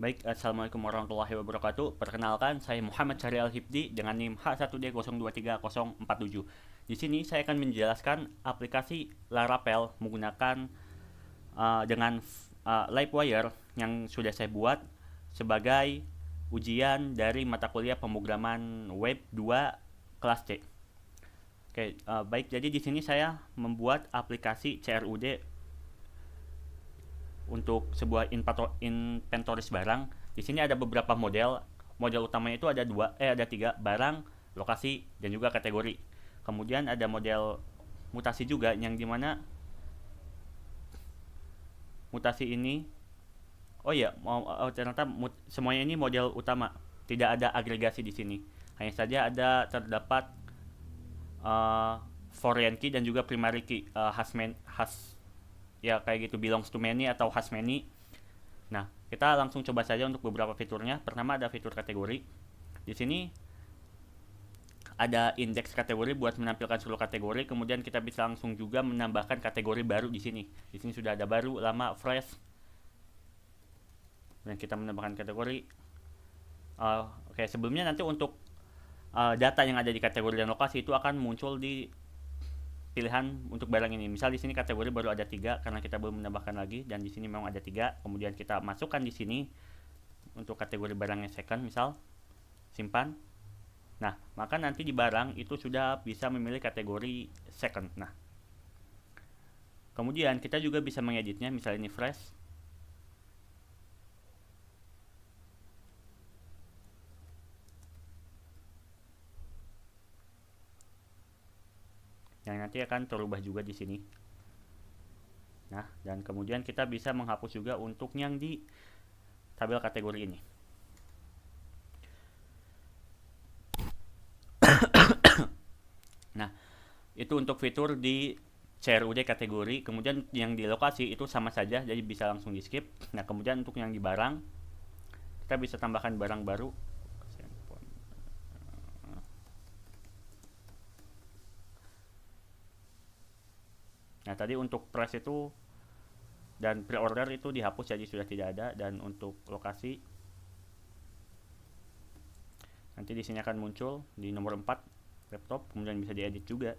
Baik, Assalamualaikum warahmatullahi wabarakatuh. Perkenalkan, saya Muhammad Syahrial Hifdi dengan NIM H1D023047. Di sini saya akan menjelaskan aplikasi Laravel menggunakan dengan Livewire yang sudah saya buat sebagai ujian dari mata kuliah pemrograman web 2 kelas C. Oke, baik. Jadi di sini saya membuat aplikasi CRUD untuk sebuah inventoris barang. Di sini ada beberapa model. Model utamanya itu ada tiga: barang, lokasi, dan juga kategori. Kemudian ada model mutasi juga, yang dimana mutasi ini, oh ya, ternyata semuanya ini model utama. Tidak ada agregasi di sini. Hanya saja terdapat uh, foreign key dan juga primary key, has ya kayak gitu, belongs to many atau has many. Nah, kita langsung coba saja untuk beberapa fiturnya. Pertama ada fitur kategori. Di sini ada indeks kategori buat menampilkan seluruh kategori. Kemudian kita bisa langsung juga menambahkan kategori baru di sini. Di sini sudah ada baru, lama, fresh. Dan kita menambahkan kategori. Oke, sebelumnya nanti untuk data yang ada di kategori dan lokasi itu akan muncul di pilihan untuk barang ini. Misal di sini kategori baru ada 3 karena kita belum menambahkan lagi, dan di sini memang ada 3. Kemudian kita masukkan di sini untuk kategori barangnya second, misal simpan. Nah, maka nanti di barang itu sudah bisa memilih kategori second. Nah, kemudian kita juga bisa mengeditnya, misalnya ini fresh. Yang nanti akan terubah juga di sini. Nah, dan kemudian kita bisa menghapus juga untuk yang di tabel kategori ini. Nah, itu untuk fitur di CRUD kategori. Kemudian yang di lokasi itu sama saja, jadi bisa langsung di skip. Nah, kemudian untuk yang di barang, kita bisa tambahkan barang baru. Nah, tadi untuk price itu dan pre-order itu dihapus, jadi sudah tidak ada. Dan untuk lokasi, nanti di sini akan muncul di nomor 4 laptop, kemudian bisa diedit juga.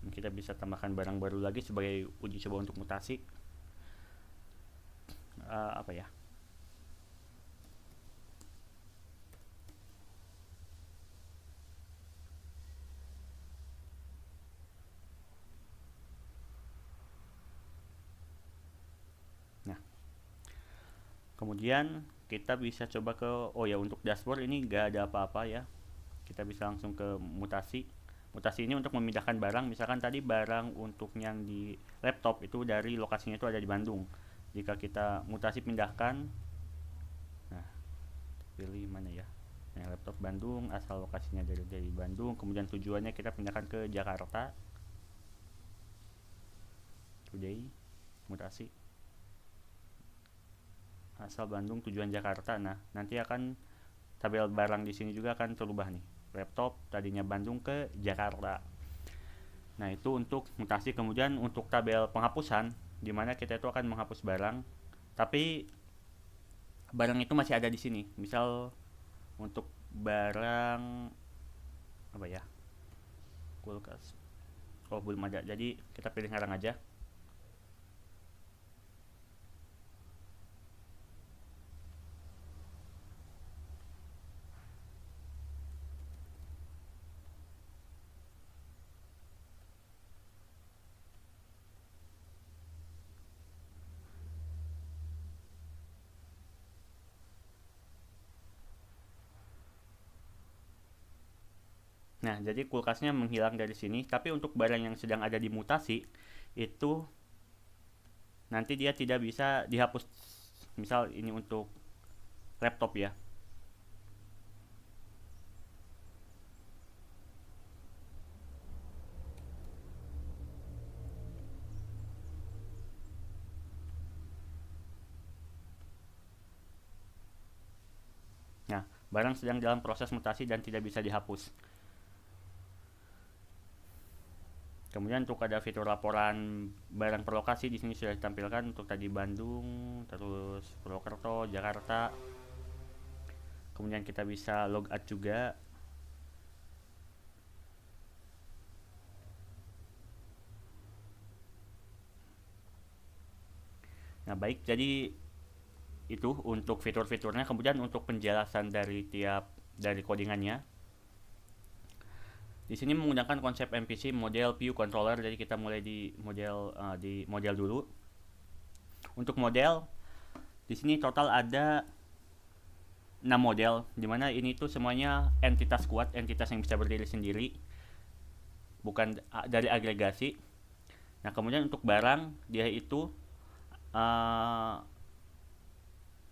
Kita bisa tambahkan barang baru lagi sebagai uji coba untuk mutasi. Apa ya? Nah, kemudian kita bisa coba ke, oh ya, untuk dashboard ini gak ada apa-apa ya. Kita bisa langsung ke mutasi. Mutasi ini untuk memindahkan barang. Misalkan tadi barang untuk yang di laptop itu dari lokasinya itu ada di Bandung. Jika kita mutasi pindahkan, nah, pilih mana ya? Nah, laptop Bandung, asal lokasinya dari Bandung, kemudian tujuannya kita pindahkan ke Jakarta. Today, mutasi. Asal Bandung, tujuan Jakarta. Nah, nanti akan tabel barang di sini juga akan terubah nih. Laptop tadinya Bandung ke Jakarta. Nah, itu untuk mutasi. Kemudian untuk tabel penghapusan, di mana kita itu akan menghapus barang, tapi barang itu masih ada di sini. Misal untuk barang apa ya? Kulkas. Oh, belum ada. Jadi kita pilih ngarang aja. Nah, jadi kulkasnya menghilang dari sini, tapi untuk barang yang sedang ada di mutasi itu nanti dia tidak bisa dihapus. Misal ini untuk laptop ya. Nah, barang sedang dalam proses mutasi dan tidak bisa dihapus. Kemudian untuk ada fitur laporan barang per lokasi di sini sudah ditampilkan untuk tadi Bandung, terus Purwokerto, Jakarta. Kemudian kita bisa log out juga. Nah, baik, jadi itu untuk fitur-fiturnya. Kemudian untuk penjelasan dari codingannya. Di sini menggunakan konsep MPC model view controller. Jadi kita mulai di model dulu. Untuk model di sini total ada 6 model, dimana ini tuh semuanya entitas kuat, entitas yang bisa berdiri sendiri, bukan dari agregasi. Nah, kemudian untuk barang dia itu uh,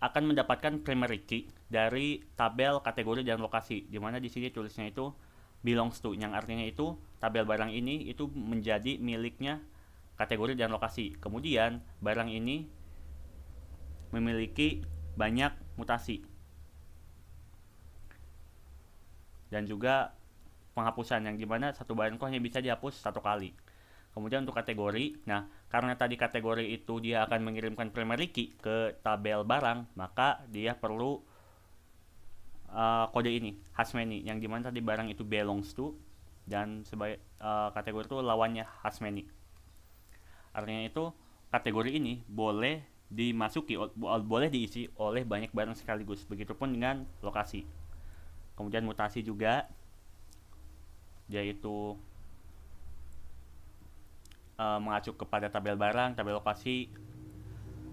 akan mendapatkan primary key dari tabel kategori dan lokasi, dimana di sini tulisnya itu belongs to, yang artinya itu tabel barang ini itu menjadi miliknya kategori dan lokasi. Kemudian barang ini memiliki banyak mutasi dan juga penghapusan, yang dimana satu barang itu hanya bisa dihapus satu kali. Kemudian untuk kategori, nah karena tadi kategori itu dia akan mengirimkan primary key ke tabel barang, maka dia perlu kode ini, has many, yang dimana tadi barang itu belongs to dan kategori itu lawannya has many. Artinya itu kategori ini boleh boleh diisi oleh banyak barang sekaligus. Begitupun dengan lokasi. Kemudian mutasi juga, yaitu mengacu kepada tabel barang, tabel lokasi,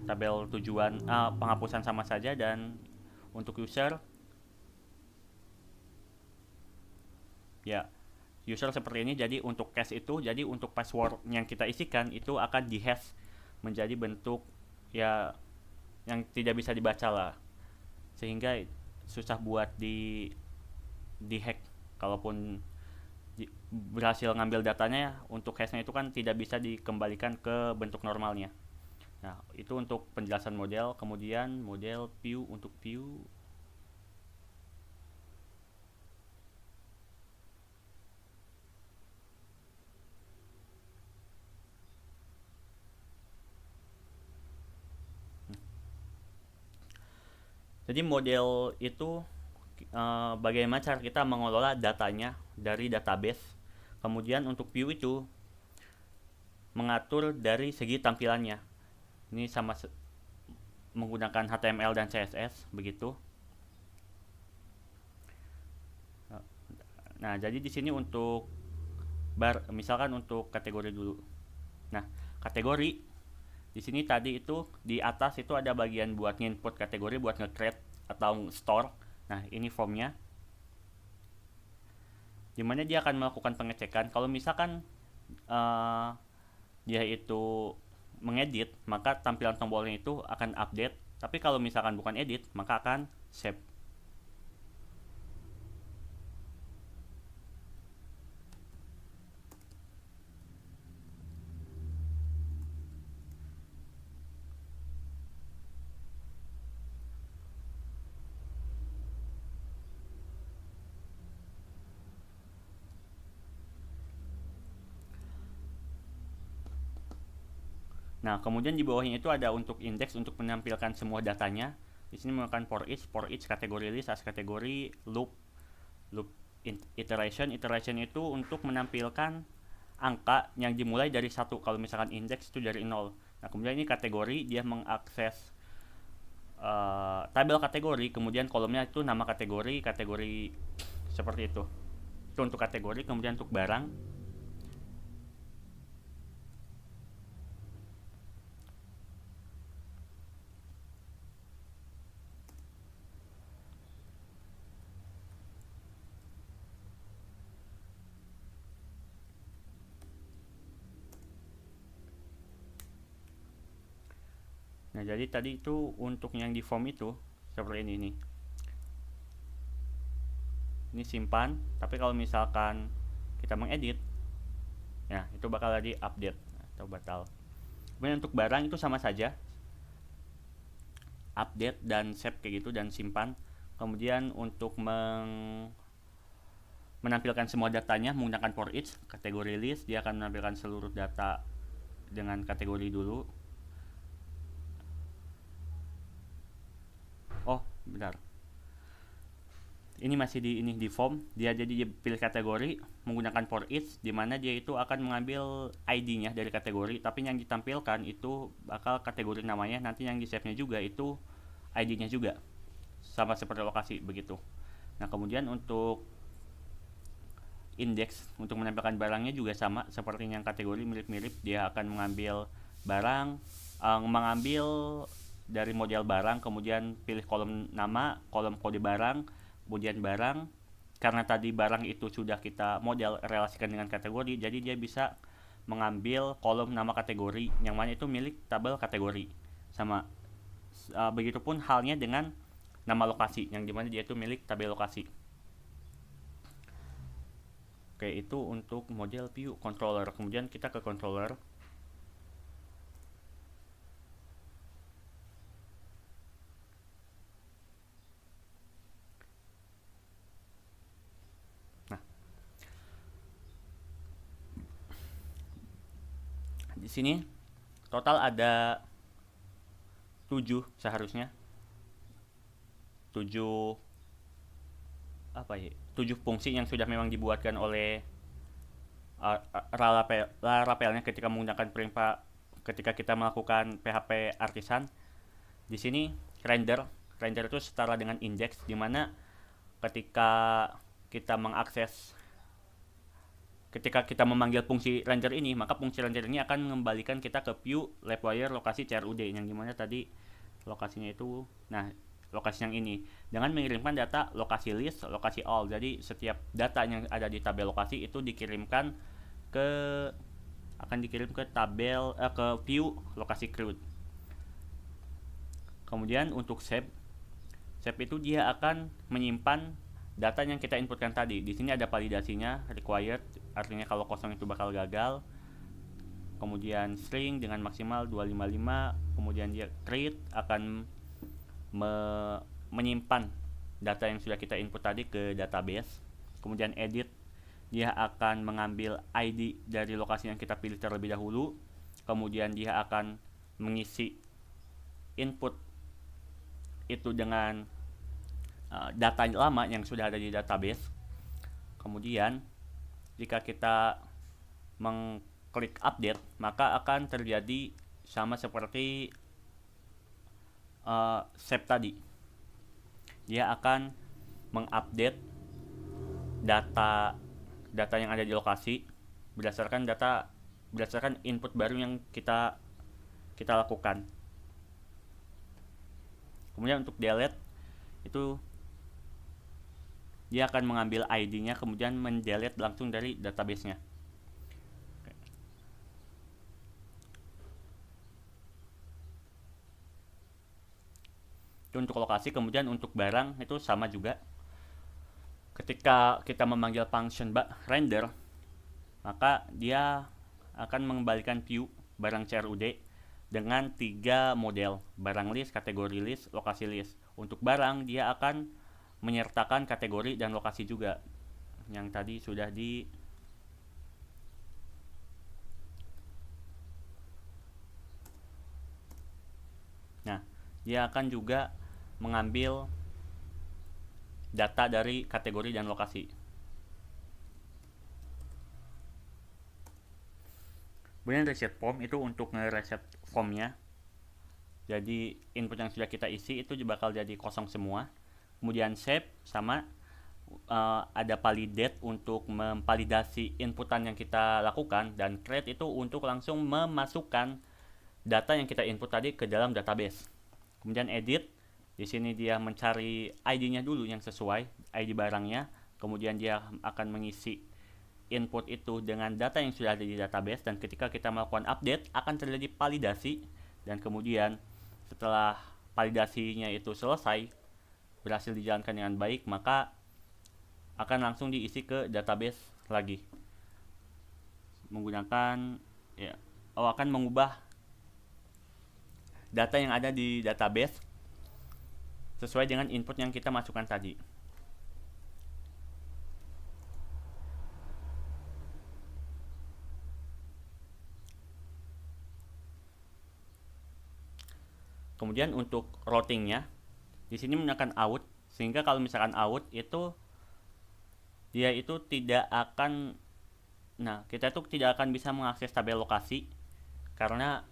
tabel tujuan, penghapusan sama saja. Dan untuk user, ya user seperti ini. Jadi untuk cache itu, jadi untuk password yang kita isikan itu akan dihash menjadi bentuk ya yang tidak bisa dibaca lah, sehingga susah buat di hack. Kalaupun berhasil ngambil datanya, untuk hashnya itu kan tidak bisa dikembalikan ke bentuk normalnya. Nah, itu untuk penjelasan model. Kemudian model view, untuk view jadi model itu bagaimana cara kita mengelola datanya dari database. Kemudian untuk view itu mengatur dari segi tampilannya. Ini menggunakan HTML dan CSS begitu. Nah, jadi di sini untuk misalkan untuk kategori dulu. Nah, kategori di sini tadi itu di atas itu ada bagian buat input kategori, buat nge-create atau store. Nah, ini formnya, dimana dia akan melakukan pengecekan. Kalau misalkan dia itu mengedit, maka tampilan tombolnya itu akan update. Tapi kalau misalkan bukan edit, maka akan save. Nah, kemudian di bawahnya itu ada untuk index untuk menampilkan semua datanya. Di sini menggunakan for each kategori list, as kategori, loop iteration. Iteration itu untuk menampilkan angka yang dimulai dari 1. Kalau misalkan index itu dari 0. Nah, kemudian ini kategori, dia mengakses tabel kategori, kemudian kolomnya itu nama kategori seperti itu. Itu untuk kategori. Kemudian untuk barang, nah jadi tadi itu untuk yang di form itu seperti ini nih. Ini simpan, tapi kalau misalkan kita mengedit, ya itu bakal di update atau batal. Kemudian untuk barang itu sama saja, update dan save kayak gitu dan simpan. Kemudian untuk menampilkan semua datanya menggunakan for each kategori list. Dia akan menampilkan seluruh data dengan kategori dulu. Oh, bentar. Ini masih di form. Dia jadi pilih kategori menggunakan for each, di mana dia itu akan mengambil ID-nya dari kategori, tapi yang ditampilkan itu bakal kategori namanya. Nanti yang di save-nya juga itu ID-nya juga. Sama seperti lokasi begitu. Nah, kemudian untuk indeks untuk menampilkan barangnya juga sama seperti yang kategori, mirip-mirip. Dia akan mengambil barang, mengambil dari model barang, kemudian pilih kolom nama, kolom kode barang, kemudian barang. Karena tadi barang itu sudah kita model relasikan dengan kategori, jadi dia bisa mengambil kolom nama kategori yang mana itu milik tabel kategori. Sama begitupun halnya dengan nama lokasi yang dimana dia itu milik tabel lokasi. Oke, itu untuk model view controller. Kemudian kita ke controller. Nah, di sini total ada 7 seharusnya. 7 fungsi yang sudah memang dibuatkan oleh Laravelnya ketika menggunakan ketika kita melakukan PHP artisan. Di sini render itu setara dengan index, di mana ketika kita ketika kita memanggil fungsi render ini, maka fungsi render ini akan mengembalikan kita ke view LabWire lokasi CRUD yang dimana tadi lokasinya itu. Nah, lokasi yang ini dengan mengirimkan data lokasi list, lokasi all. Jadi setiap data yang ada di tabel lokasi itu akan dikirim ke tabel ke view lokasi CRUD. Kemudian untuk save itu dia akan menyimpan data yang kita inputkan tadi. Di sini ada validasinya, required, artinya kalau kosong itu bakal gagal. Kemudian string dengan maksimal 255, kemudian dia create akan menyimpan data yang sudah kita input tadi ke database. Kemudian edit, dia akan mengambil ID dari lokasi yang kita pilih terlebih dahulu. Kemudian dia akan mengisi input itu dengan data lama yang sudah ada di database. Kemudian jika kita mengklik update, maka akan terjadi sama seperti save tadi. Dia akan mengupdate data yang ada di lokasi berdasarkan input baru yang kita lakukan. Kemudian untuk delete itu dia akan mengambil ID-nya kemudian mendelete langsung dari database-nya. Itu untuk lokasi. Kemudian untuk barang itu sama juga. Ketika kita memanggil function render, maka dia akan mengembalikan view barang CRUD dengan 3 model: barang list, kategori list, lokasi list. Untuk barang dia akan menyertakan kategori dan lokasi juga yang tadi sudah Nah, dia akan juga mengambil data dari kategori dan lokasi. Kemudian reset form itu untuk nge-reset formnya. Jadi input yang sudah kita isi itu bakal jadi kosong semua. Kemudian save sama ada validate untuk memvalidasi inputan yang kita lakukan, dan create itu untuk langsung memasukkan data yang kita input tadi ke dalam database. Kemudian edit, di sini dia mencari ID-nya dulu yang sesuai, ID barangnya. Kemudian dia akan mengisi input itu dengan data yang sudah ada di database, dan ketika kita melakukan update akan terjadi validasi, dan kemudian setelah validasinya itu selesai, berhasil dijalankan dengan baik, maka akan langsung diisi ke database lagi menggunakan akan mengubah data yang ada di database sesuai dengan input yang kita masukkan tadi. Kemudian untuk routingnya, di sini menggunakan out, sehingga kalau misalkan out itu dia itu tidak akan, nah kita tuh tidak akan bisa mengakses tabel lokasi karena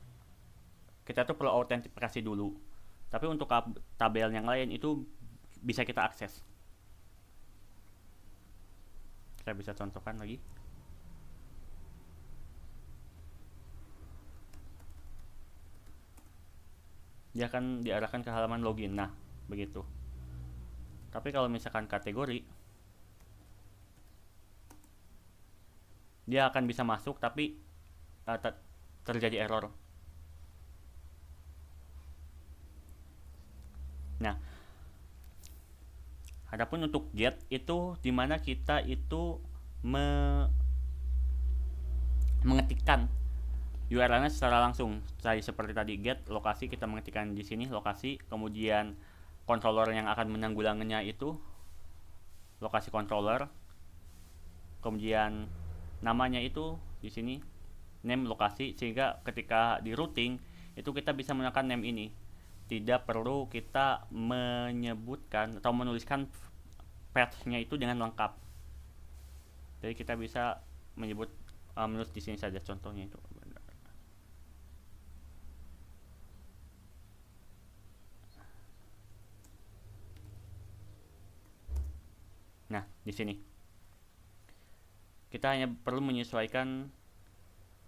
kita tuh perlu autentikasi dulu. Tapi untuk tabel yang lain itu bisa kita akses. Saya bisa contohkan lagi. Dia akan diarahkan ke halaman login. Nah, begitu. Tapi kalau misalkan kategori, dia akan bisa masuk tapi terjadi error. Nah, adapun untuk get itu dimana kita itu mengetikkan URL-nya secara langsung. Saya seperti tadi get lokasi, kita mengetikkan di sini lokasi, kemudian controller yang akan menanggulanginya itu lokasi controller, kemudian namanya itu di sini name lokasi, sehingga ketika di routing itu kita bisa menggunakan name ini. Tidak perlu kita menyebutkan atau menuliskan path-nya itu dengan lengkap. Jadi kita bisa menyebut menulis di sini saja contohnya itu. Nah, di sini kita hanya perlu menyesuaikan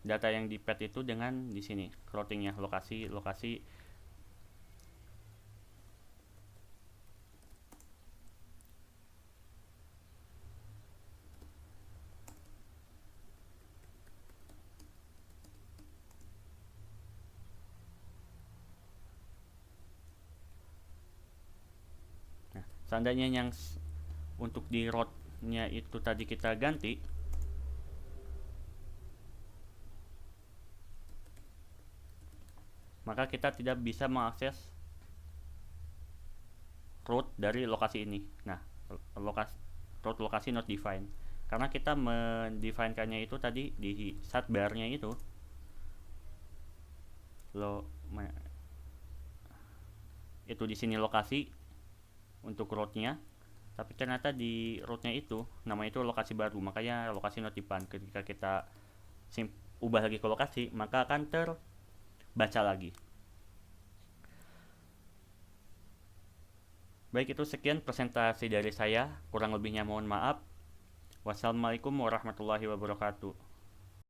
data yang di pad itu dengan di sini routingnya, lokasi. Nah, seandainya yang untuk di route-nya itu tadi kita ganti, maka kita tidak bisa mengakses route dari lokasi ini. Nah, route lokasi not defined, karena kita mendefinekannya itu tadi di sidebar-nya itu itu di sini lokasi untuk route-nya, tapi ternyata di route-nya itu namanya itu lokasi baru, makanya lokasi not defined. Ketika kita ubah lagi ke lokasi, maka akan terbaca lagi. Baik, itu sekian presentasi dari saya, kurang lebihnya mohon maaf. Wassalamualaikum warahmatullahi wabarakatuh.